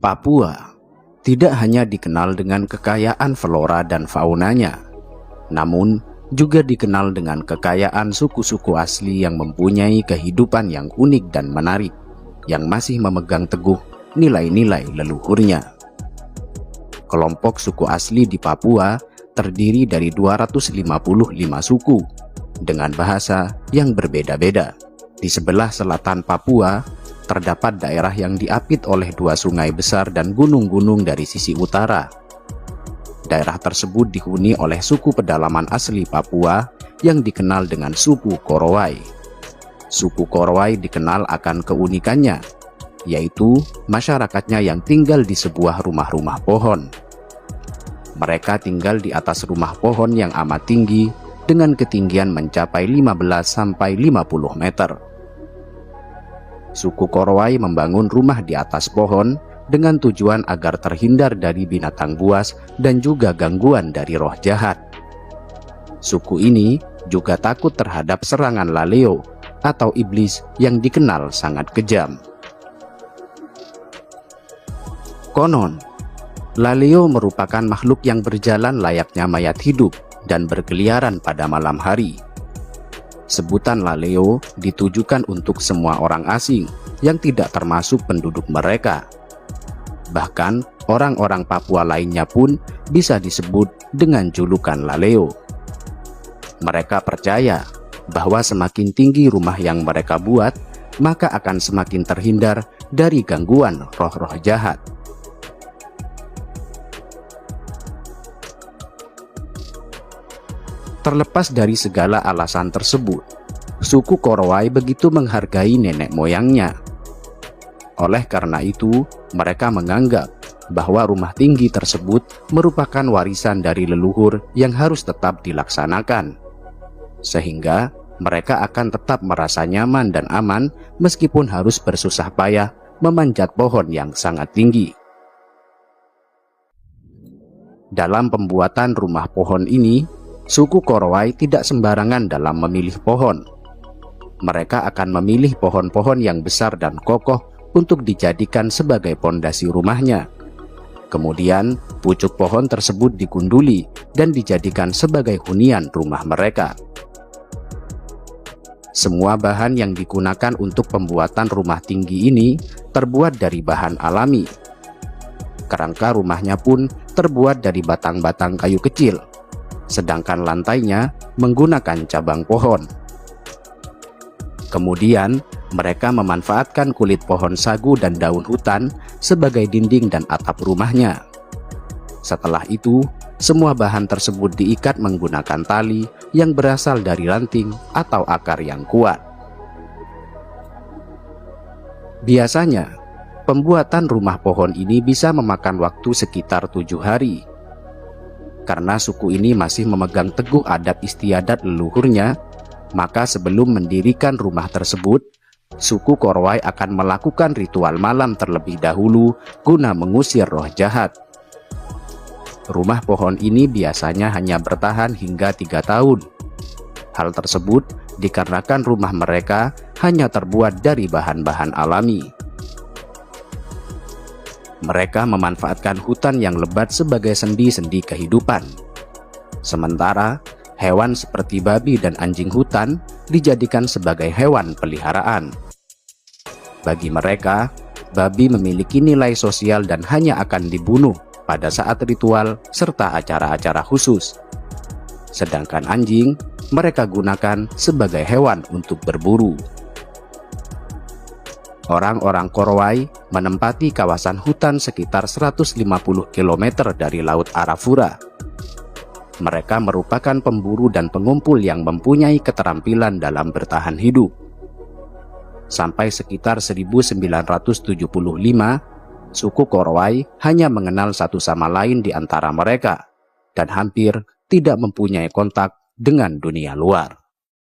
Papua tidak hanya dikenal dengan kekayaan flora dan faunanya, namun juga dikenal dengan kekayaan suku-suku asli yang mempunyai kehidupan yang unik dan menarik, yang masih memegang teguh nilai-nilai leluhurnya. Kelompok suku asli di Papua terdiri dari 255 suku dengan bahasa yang berbeda-beda. Di sebelah selatan Papua terdapat daerah yang diapit oleh dua sungai besar dan gunung-gunung dari sisi utara. Daerah tersebut dihuni oleh suku pedalaman asli Papua yang dikenal dengan suku Korowai. Suku Korowai dikenal akan keunikannya, yaitu masyarakatnya yang tinggal di sebuah rumah-rumah pohon. Mereka tinggal di atas rumah pohon yang amat tinggi dengan ketinggian mencapai 15-50 meter. Suku Korowai membangun rumah di atas pohon dengan tujuan agar terhindar dari binatang buas dan juga gangguan dari roh jahat. Suku ini juga takut terhadap serangan laleo atau iblis yang dikenal sangat kejam. Konon, laleo merupakan makhluk yang berjalan layaknya mayat hidup dan berkeliaran pada malam hari. Sebutan laleo ditujukan untuk semua orang asing yang tidak termasuk penduduk mereka. Bahkan orang-orang Papua lainnya pun bisa disebut dengan julukan laleo. Mereka percaya bahwa semakin tinggi rumah yang mereka buat, maka akan semakin terhindar dari gangguan roh-roh jahat. Terlepas dari segala alasan tersebut, suku Korowai begitu menghargai nenek moyangnya. Oleh karena itu, mereka menganggap bahwa rumah tinggi tersebut merupakan warisan dari leluhur yang harus tetap dilaksanakan. Sehingga mereka akan tetap merasa nyaman dan aman meskipun harus bersusah payah memanjat pohon yang sangat tinggi. Dalam pembuatan rumah pohon ini, suku Korowai tidak sembarangan dalam memilih pohon. Mereka akan memilih pohon-pohon yang besar dan kokoh untuk dijadikan sebagai pondasi rumahnya. Kemudian, pucuk pohon tersebut digunduli dan dijadikan sebagai hunian rumah mereka. Semua bahan yang digunakan untuk pembuatan rumah tinggi ini terbuat dari bahan alami. Kerangka rumahnya pun terbuat dari batang-batang kayu kecil, sedangkan lantainya menggunakan cabang pohon. Kemudian, mereka memanfaatkan kulit pohon sagu dan daun hutan sebagai dinding dan atap rumahnya. Setelah itu, semua bahan tersebut diikat menggunakan tali yang berasal dari ranting atau akar yang kuat. Biasanya, pembuatan rumah pohon ini bisa memakan waktu sekitar 7 hari. Karena suku ini masih memegang teguh adat istiadat leluhurnya, maka sebelum mendirikan rumah tersebut, suku Korowai akan melakukan ritual malam terlebih dahulu guna mengusir roh jahat. Rumah pohon ini biasanya hanya bertahan hingga 3 tahun. Hal tersebut dikarenakan rumah mereka hanya terbuat dari bahan-bahan alami. Mereka memanfaatkan hutan yang lebat sebagai sendi-sendi kehidupan. Sementara, hewan seperti babi dan anjing hutan dijadikan sebagai hewan peliharaan. Bagi mereka, babi memiliki nilai sosial dan hanya akan dibunuh pada saat ritual serta acara-acara khusus. Sedangkan anjing, mereka gunakan sebagai hewan untuk berburu. Orang-orang Korowai menempati kawasan hutan sekitar 150 km dari Laut Arafura. Mereka merupakan pemburu dan pengumpul yang mempunyai keterampilan dalam bertahan hidup. Sampai sekitar 1975, suku Korowai hanya mengenal satu sama lain di antara mereka dan hampir tidak mempunyai kontak dengan dunia luar.